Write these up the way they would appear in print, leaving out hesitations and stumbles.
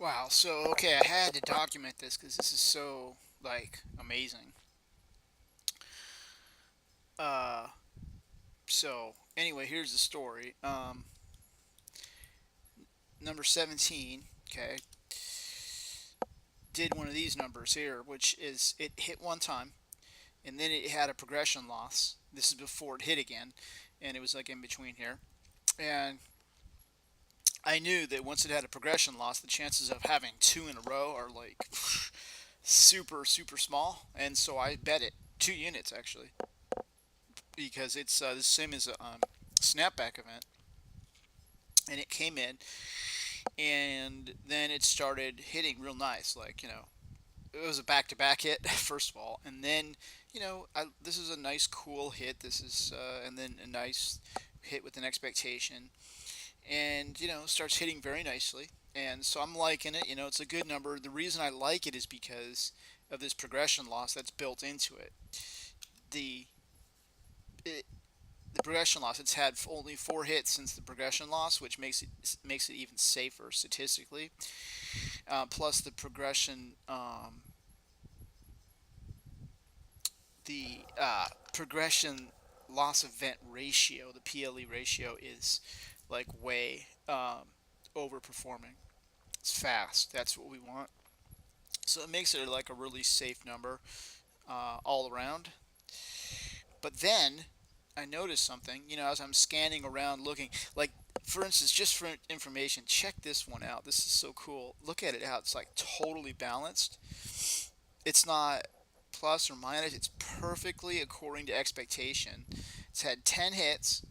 Wow. So, okay, I had to document this because this is so, like, amazing. Uh, so, anyway, here's the story. Number 17, okay, did one of these numbers here, which is it hit one time, and then it had a progression loss. This is before it hit again, and it was like in between here. And I knew that once it had a progression loss, the chances of having two in a row are like super, super small. And so I bet it 2 units actually. Because it's the same as a snapback event, and it came in, and then it started hitting real nice. Like it was a back-to-back hit first of all, and then this is a nice cool hit. This is and then a nice hit with an expectation, and starts hitting very nicely. And so I'm liking it. It's a good number. The reason I like it is because of this progression loss that's built into it. The it, the progression loss. It's had only 4 hits since the progression loss, which makes it even safer statistically. Plus the progression loss event ratio, the PLE ratio, is like way overperforming. It's fast. That's what we want. So it makes it like a really safe number all around. But then I noticed something, as I'm scanning around looking, like, for instance, just for information, check this one out. This is so cool. Look at it, how it's like totally balanced. It's not plus or minus, it's perfectly according to expectation. It's had 10 hits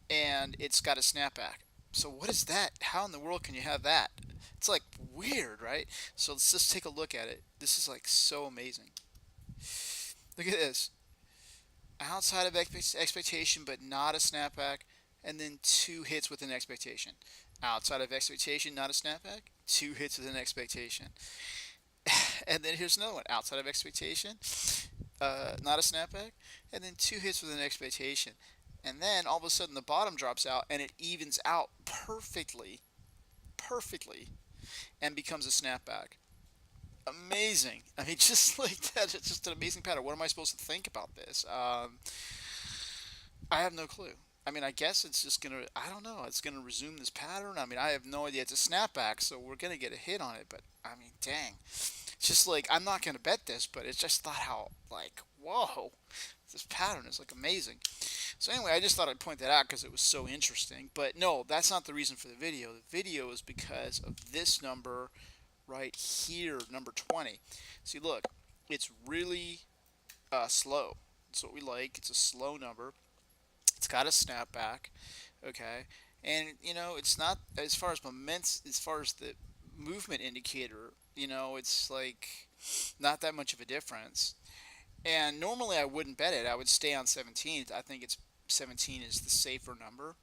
and it's got a snapback. So, what is that? How in the world can you have that? It's like weird, right? So, let's just take a look at it. This is like so amazing. Look at this. Outside of expectation, but not a snapback, and then 2 hits with an expectation. Outside of expectation, not a snapback, 2 hits with an expectation. And then here's another one. Outside of expectation, not a snapback, and then 2 hits with an expectation. And then all of a sudden the bottom drops out and it evens out perfectly, perfectly, and becomes a snapback. Amazing. I mean, just like that, it's just an amazing pattern. What am I supposed to think about this? I have no clue. I mean, I guess it's just gonna. I don't know. It's gonna resume this pattern. I mean, I have no idea. It's a snapback, so we're gonna get a hit on it. But I mean, dang. It's just like I'm not gonna bet this, but it's just thought how like whoa, this pattern is like amazing. So anyway, I just thought I'd point that out because it was so interesting. But no, that's not the reason for the video. The video is because of this number right here, number 20. See, look, it's really slow. That's what we like. It's a slow number. It's got a snapback, okay, and it's not as far as as far as the movement indicator. It's like not that much of a difference. And normally I wouldn't bet it. I would stay on 17. I think it's 17 is the safer number.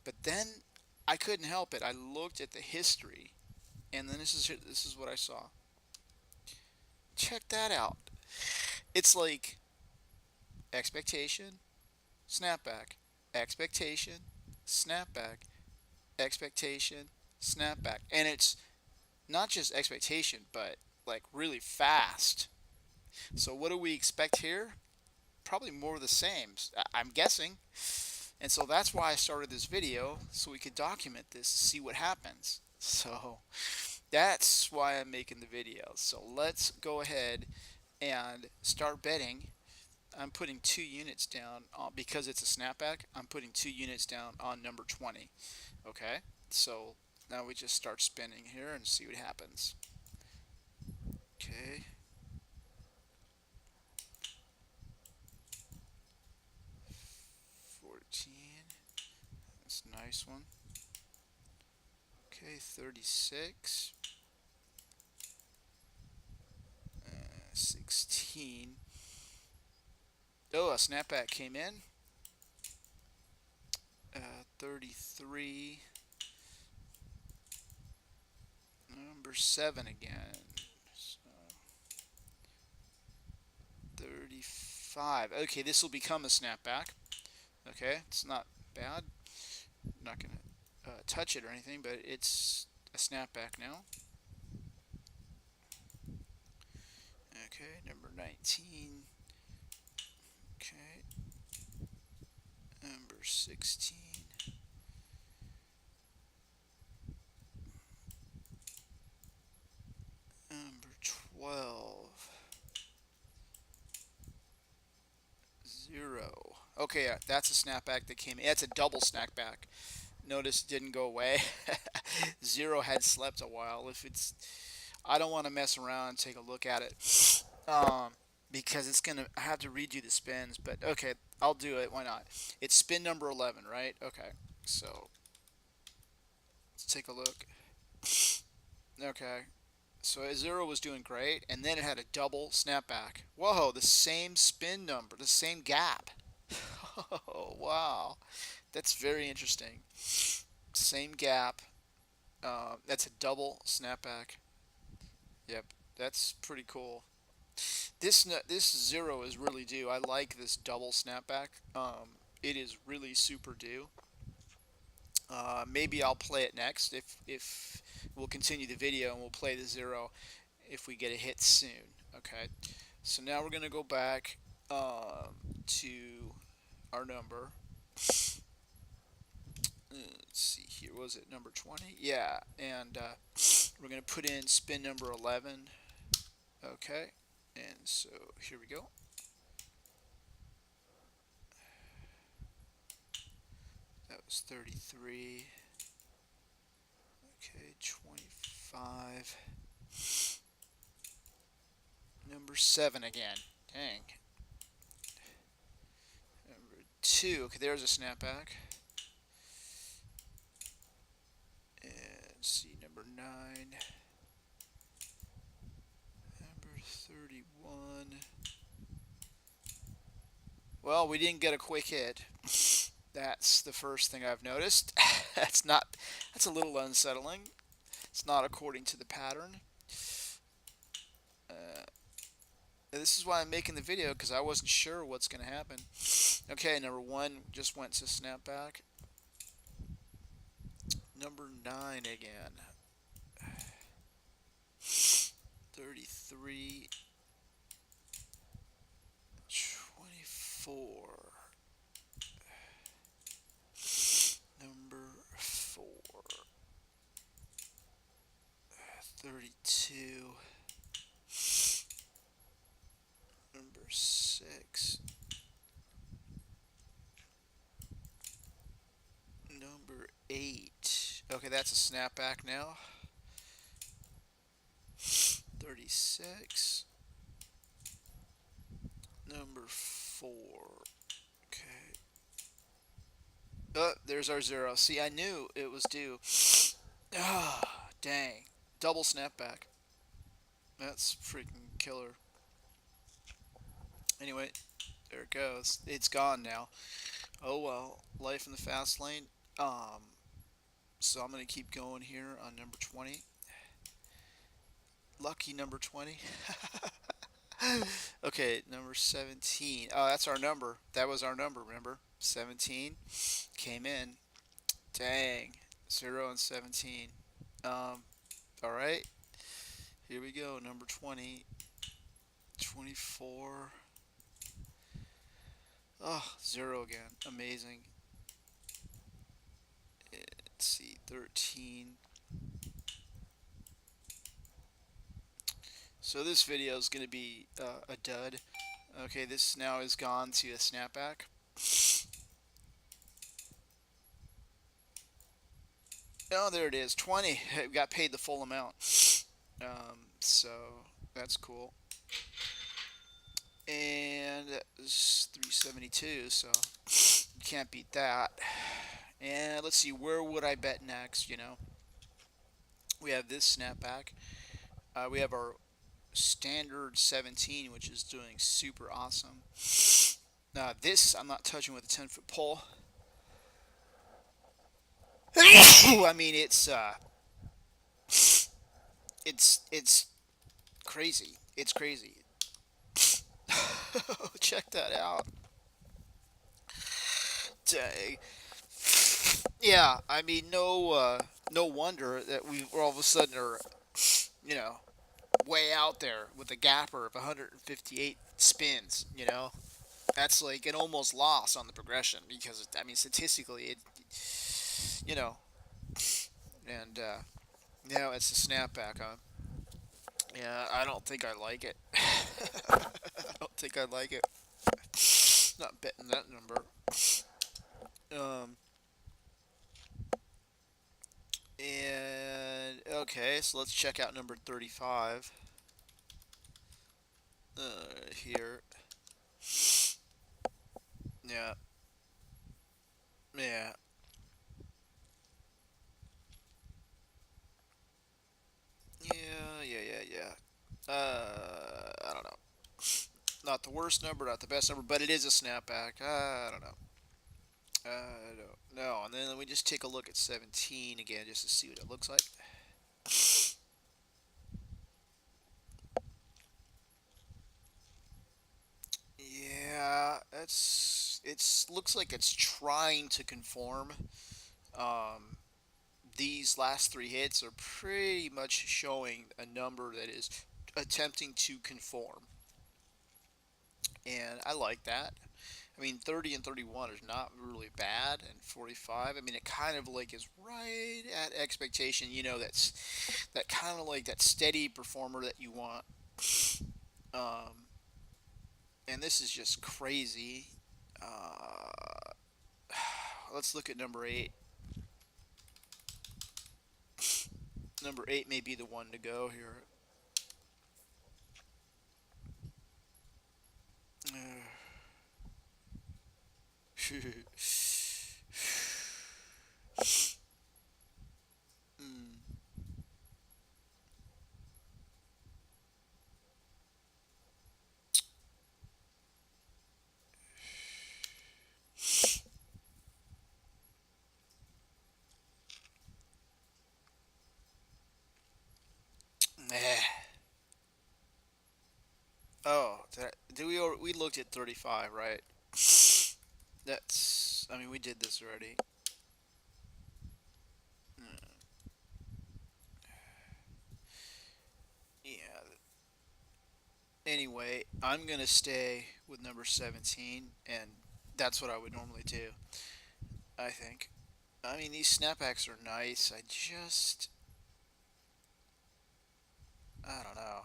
But then I couldn't help it. I looked at the history, and then this is what I saw. Check that out. It's like expectation, snapback, expectation, snapback, expectation, snapback. And it's not just expectation, but like really fast. So what do we expect here? Probably more of the same, I'm guessing. And so that's why I started this video, so we could document this, see what happens. So that's why I'm making the video. So let's go ahead and start betting. I'm putting 2 units down because it's a snapback. I'm putting 2 units down on number 20. Okay, so now we just start spinning here and see what happens. Okay, 14. That's a nice one. Okay, 36. 16. Oh, a snapback came in. 33. Number 7 again. So 35. Okay, this will become a snapback. Okay, it's not bad. I'm not going to touch it or anything, but it's a snapback now. Okay, number 19. Okay, number 16. Number 12. 0. Okay, yeah, that's a snapback that came in. That's a double snapback. Notice it didn't go away. 0 had slept a while. If it's, I don't want to mess around and take a look at it, because it's gonna. I have to redo the spins, but okay, I'll do it. Why not? It's spin number 11, right? Okay, so let's take a look. Okay, so 0 was doing great, and then it had a double snapback. Whoa, the same spin number, the same gap. Oh, wow. That's very interesting. Same gap. That's a double snapback. Yep, that's pretty cool. This 0 is really due. I like this double snapback. It is really super due. Maybe I'll play it next if we'll continue the video and we'll play the 0 if we get a hit soon. Okay, so now we're gonna go back to our number. Let's see here. Was it number 20? Yeah, and we're gonna put in spin number 11. Okay, and so here we go. That was 33. Okay, 25. Number 7 again. Dang. Number 2. Okay, there's a snapback. And see, number 9. Number 31. Well, we didn't get a quick hit. That's the first thing I've noticed. That's a little unsettling. It's not according to the pattern. This is why I'm making the video, because I wasn't sure what's going to happen. Okay, number 1 just went to snapback. Number 9 again. 33. 24. Number 4. 32. Number 6. Number 8. Okay, that's a snapback now. 36. Number 4. Okay. Oh, there's our 0. See, I knew it was due. Ah, dang. Double snapback. That's freaking killer. Anyway, there it goes. It's gone now. Oh well. Life in the fast lane. So I'm going to keep going here on number 20. Lucky number 20. Okay, number 17. Oh, that's our number. That was our number, remember? 17 came in. Dang. 0 and 17. Alright. Here we go. Number 20. 24. Oh, 0 again. Amazing. Let's see. 13. So this video is going to be a dud. Okay, this now is gone to a snapback. Oh, there it is. 20. We got paid the full amount. So that's cool. And it's 372, so you can't beat that. And let's see, where would I bet next? We have this snapback. We have our standard 17, which is doing super awesome. This I'm not touching with a 10-foot pole. I mean, it's crazy. It's crazy. Check that out. Dang. Yeah, I mean, no wonder that we all of a sudden are, you know, way out there with a gapper of 158 spins. That's like an almost loss on the progression because I mean statistically it, you know, and it's a snapback, huh? Yeah, I don't think I like it. I don't think I like it. Not betting that number. Um, and okay, so let's check out number 35. Here. Yeah, yeah, yeah. I don't know. Not the worst number, not the best number, but it is a snapback. I don't know. I don't know. And then we just take a look at 17 again just to see what it looks like. Yeah, it's looks like it's trying to conform. Um, these last three hits are pretty much showing a number that is attempting to conform, and I like that. I mean, 30 and 31 is not really bad, and 45. I mean, it kind of like is right at expectation. That's that kind of like that steady performer that you want. Um, and this is just crazy. Uh, let's look at number eight. Number eight may be the one to go here. Mm. Nah. Oh, we looked at 35, right? I mean, we did this already. Mm, yeah. Anyway, I'm gonna stay with number 17, and that's what I would normally do. I think. I mean, these snapbacks are nice. I don't know.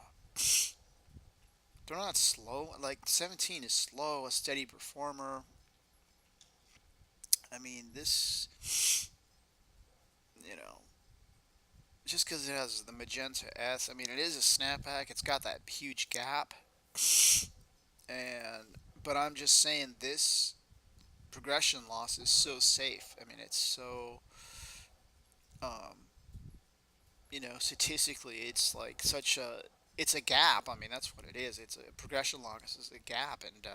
They're not slow. Like 17 is slow, a steady performer. I mean, you know, just because it has the magenta S. I mean, it is a snapback. It's got that huge gap, and but I'm just saying this progression loss is so safe. I mean, it's so um, statistically, it's like such a it's a gap. I mean, that's what it is. It's a progression loss is a gap, and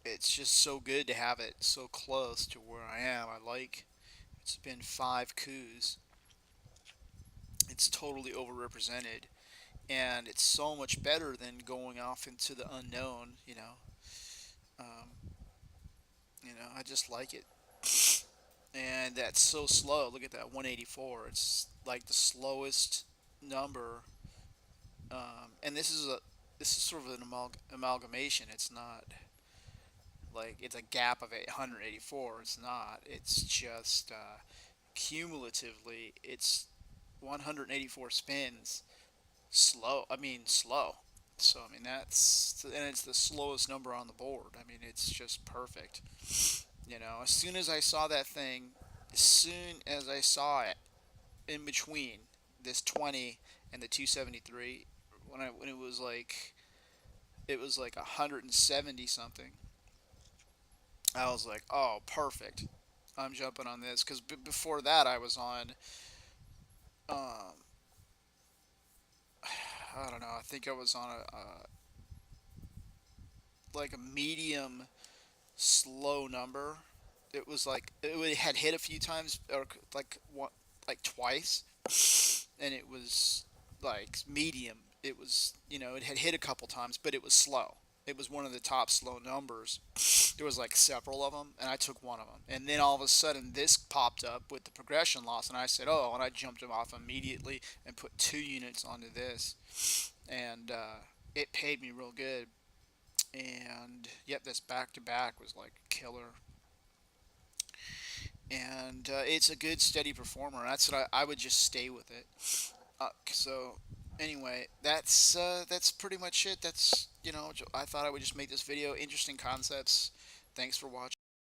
it's just so good to have it so close to where I am. I like it's been five coups. It's totally overrepresented, and it's so much better than going off into the unknown. I just like it, and that's so slow. Look at that 184. It's like the slowest number, and this is sort of an amalgamation. It's not like it's a gap of 184. It's not. It's just cumulatively, it's 184 spins slow. I mean, slow. So I mean and it's the slowest number on the board. I mean, it's just perfect. As soon as I saw that thing, as soon as I saw it in between this 20 and the 273, when it was like 170 something, I was like, oh, perfect. I'm jumping on this because before that I was on um, I don't know. I think I was on a like a medium slow number. It was like it had hit a few times, or like one, like twice, and it was like medium. It was it had hit a couple times, but it was slow. It was one of the top slow numbers. There was like several of them, and I took one of them. And then all of a sudden, this popped up with the progression loss, and I said, "Oh!" And I jumped him off immediately and put 2 units onto this, and it paid me real good. And yep, this back to back was like killer. And it's a good steady performer. That's what I would just stay with it. So anyway, that's pretty much it. That's I thought I would just make this video. Interesting concepts. Thanks for watching.